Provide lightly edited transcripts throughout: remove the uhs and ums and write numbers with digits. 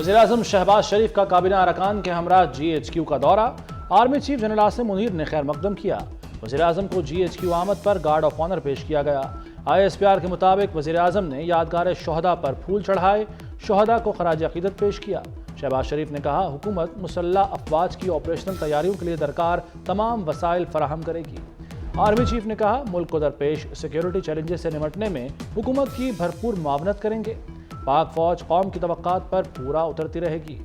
वज़ीर-ए-आज़म शहबाज शरीफ का काबीना अरकान के हमरा GHQ का दौरा। Army chief general Asim Munir ने खैर मकदम किया। वज़ीर-ए-आज़म को GHQ आमद पर गार्ड ऑफ ऑनर पेश किया गया। ISPR के मुताबिक वज़ीर-ए-आज़म ने यादगार शोहदा पर फूल चढ़ाए, शोहदा को खराज अकीदत पेश किया। शहबाज शरीफ ने कहा, हुकूमत मुसल्लह अफवाज की ऑपरेशनल तैयारियों के लिए दरकार तमाम वसाइल फराहम करेगी। आर्मी चीफ ने कहा, मुल्क को दरपेश सिक्योरिटी चैलेंजेस से निपटने में हुकूमत की भरपूर मुआवनत करेंगे। पाक फौज कौम की तवक्कात पर पूरा उतरती रहेगी।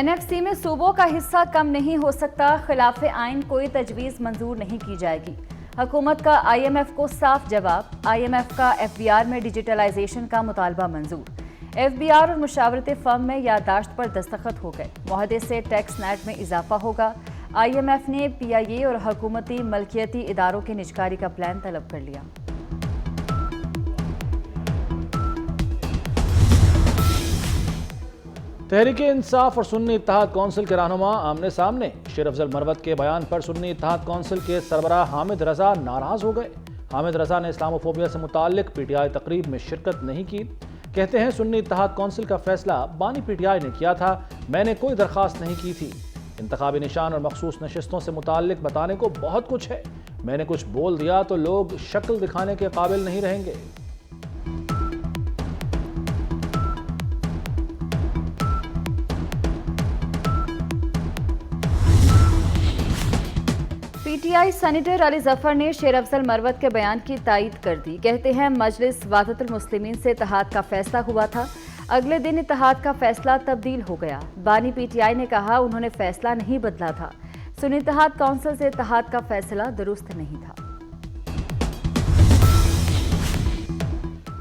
NFC में सूबों का हिस्सा कम नहीं हो सकता, खिलाफ आइन कोई तजवीज़ मंजूर नहीं की जाएगी। हुकूमत का IMF को साफ जवाब। IMF का FBR में डिजिटलाइजेशन का मुतालबा मंजूर। FBR और मुशावरती फर्म में याददाश्त पर दस्तखत हो गए। मुआहदे से टैक्स नेट में इजाफा होगा। IMF ने PIA और हुकूमती मलकियती इदारों के निजकारी का प्लान तलब कर लिया। तहरीक इंसाफ और सुन्नी इत्तेहाद कौंसिल के रहनुमा आमने सामने। शेर अफजल मरवत के बयान पर सुन्नी इत्तेहाद कौंसिल के सरबराह हामिद रजा नाराज हो गए। हामिद रजा ने इस्लामोफोबिया से मुताल्लिक PTI तकरीब में शिरकत नहीं की। कहते हैं, सुन्नी इत्तेहाद कौंसिल का फैसला बानी PTI ने किया था, मैंने कोई दरख्वास्त नहीं की थी। इंतखाबी निशान और मखसूस नशिस्तों से मुताल्लिक बताने को बहुत कुछ है, मैंने कुछ बोल दिया तो लोग शक्ल दिखाने के काबिल नहीं रहेंगे। PTI सेनेटर अली जफर ने शेर अफजल मरवत के बयान की तायीद कर दी। कहते हैं, मजलिस वाहदतुल मुस्लिमीन से इत्तेहाद का फैसला हुआ था, अगले दिन इत्तेहाद का फैसला तब्दील हो गया। बानी PTI ने कहा, उन्होंने फैसला नहीं बदला था। सुन्नी इत्तेहाद कौंसिल से इत्तेहाद का फैसला दुरुस्त नहीं था।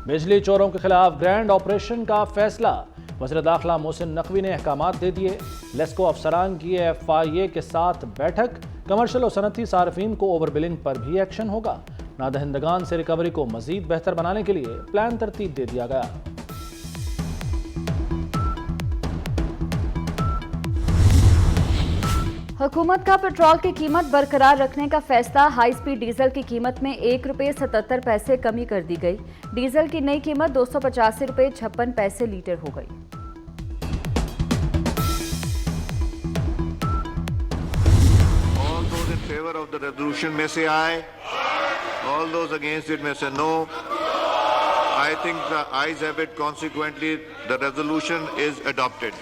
बिजली चोरों के खिलाफ ग्रैंड ऑपरेशन का फैसला। वज़ीर दाखिला मोहसिन नकवी ने अहकामात दे दिए। लेस्को अफसरान की FIA के साथ बैठक। कमर्शियल और सनती सार्फिन को ओवर बिलिंग पर भी एक्शन होगा। नादहिंदगान से रिकवरी को मजीद बेहतर बनाने के लिए प्लान तरतीब दे दिया गया। हुकूमत का पेट्रोल की कीमत बरकरार रखने का फैसला। हाई स्पीड डीजल की कीमत में ₹1.77 कमी कर दी गई। डीजल की नई कीमत ₹285.56 लीटर हो गई। All those in favor of the resolution may say aye. All those against it may say no. I think the ayes have it. Consequently, the resolution is adopted.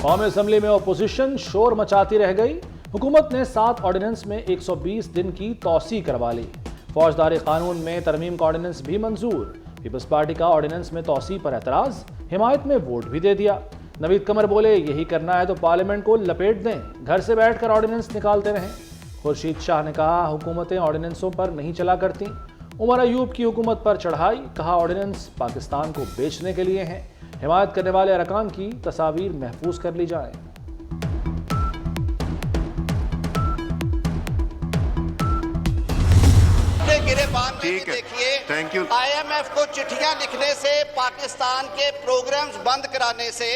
कौमी असम्बली में opposition शोर मचाती रह गई। हुकूमत ने 7 ordinance में 120 दिन की तौसी करवा ली। फौजदारी कानून में तरमीम का ऑर्डिनेंस भी मंजूर। पीपल्स पार्टी का ऑर्डिनेंस में तौसी पर एतराज, हिमायत में वोट भी दे दिया। नवीद कमर बोले, यही करना है तो पार्लियामेंट को लपेट दें, घर से बैठकर ऑर्डिनेंस निकालते रहें। खुर्शीद शाह ने कहा, हुकूमतें ऑर्डिनेंसों पर नहीं चला करती। उमर अयूब की हुकूमत पर चढ़ाई, कहा ऑर्डिनेंस पाकिस्तान को बेचने के लिए हैं। हिमायत करने वाले अरकान की तस्वीर महफूज कर ली जाए। देखिए, थैंक यू। IMF को चिट्ठियां लिखने से, पाकिस्तान के प्रोग्राम्स बंद कराने से,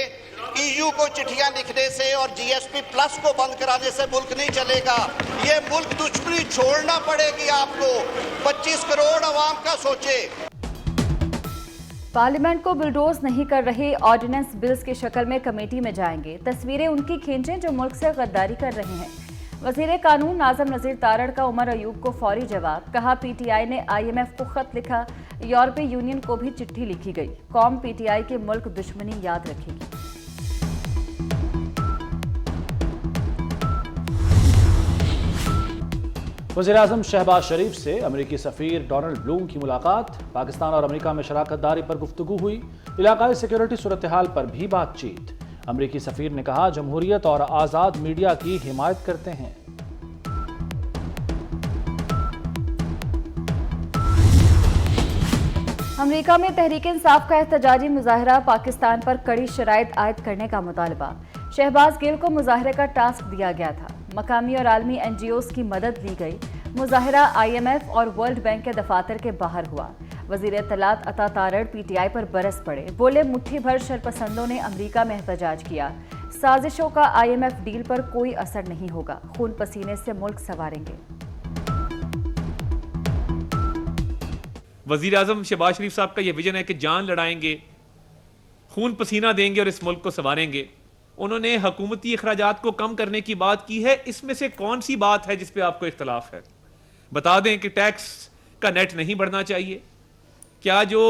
EU को चिट्ठियां लिखने से और GSP प्लस को बंद कराने से मुल्क नहीं चलेगा। ये मुल्क दुश्मनी छोड़ना पड़ेगी आपको। 25 करोड़ अवाम का सोचे। पार्लियामेंट को बुलडोज नहीं कर रहे ऑर्डिनेंस बिल्स की शक्ल में कमेटी में जाएंगे। तस्वीरें उनकी खींचें जो मुल्क से गद्दारी कर रहे हैं। वजीर कानून नाज़म नज़ीर तारड़ का उमर अयूब को फौरी जवाब। कहा, PTI ने IMF को खत लिखा, यूरोपीय यूनियन को भी चिट्ठी लिखी गई। कौम PTI की मुल्क दुश्मनी याद रखेगी। वज़ीर-ए-आज़म शहबाज शरीफ से अमेरिकी सफ़ीर डोनाल्ड ब्लूम की मुलाकात। पाकिस्तान और अमेरिका में शराकत दारी पर गुफ्तगू हुई। इलाकाई सिक्योरिटी सूरत हाल पर भी बातचीत। अमेरिकी सफ़ीर ने कहा, जमहूरियत और आज़ाद मीडिया की हिमायत करते हैं। अमेरिका में तहरीक इंसाफ का एहतजाजी मुजाहरा। पाकिस्तान पर कड़ी शराइत आयद करने का मुतालबा। शहबाज गिल को मुजाहरे का टास्क दिया गया था। मकामी और आलमी NGOs की मदद ली गई। मुजाहरा IMF और वर्ल्ड बैंक के दफातर के बाहर हुआ। वजीर इत्तलात अता तारड़ PTI पर बरस पड़े। बोले, मुट्ठी भर शरपसंदों ने अमेरिका में एहतजाज किया, साजिशों का IMF डील पर कोई असर नहीं होगा, खून पसीने से मुल्क संवारेंगे। वजीर आजम शहबाज शरीफ साहब का यह विजन है कि जान लड़ाएंगे, खून पसीना देंगे और इस मुल्क को संवारेंगे। उन्होंने हुकूमती अखराजात को कम करने की बात की है। इसमें से कौन सी बात है जिस पे आपको इख्तलाफ है? बता दें कि टैक्स का नेट नहीं बढ़ना चाहिए। क्या जो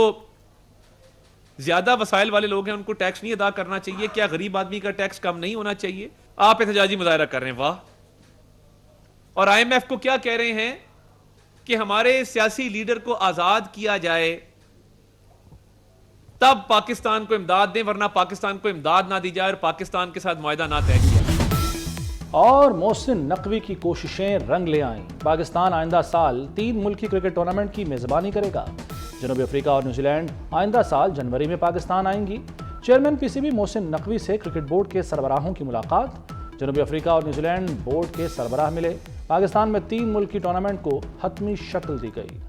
ज्यादा वसाइल वाले लोग हैं उनको टैक्स नहीं अदा करना चाहिए? क्या गरीब आदमी का टैक्स कम नहीं होना चाहिए? आप एहतजाजी मुजाहरा कर रहे हैं, वाह। और IMF को क्या कह रहे हैं कि हमारे सियासी लीडर को आजाद किया जाए तब पाकिस्तान को इमदाद दें, वरना पाकिस्तान को इमदाद ना दी जाए और पाकिस्तान के साथ मुआहदा ना तय किया। और मोहसिन नकवी की कोशिशें रंग ले आईं। पाकिस्तान आइंदा साल 3 मुल्की क्रिकेट टूर्नामेंट की मेजबानी करेगा। जनूबी अफ्रीका और न्यूजीलैंड आइंदा साल जनवरी में पाकिस्तान आएंगी। चेयरमैन PCB मोहसिन नकवी से क्रिकेट बोर्ड के सरबराहों की मुलाकात। जनूबी अफ्रीका और न्यूजीलैंड बोर्ड के सरबराह मिले। पाकिस्तान में 3 मुल्की टूर्नामेंट को हतमी शक्ल दी गई।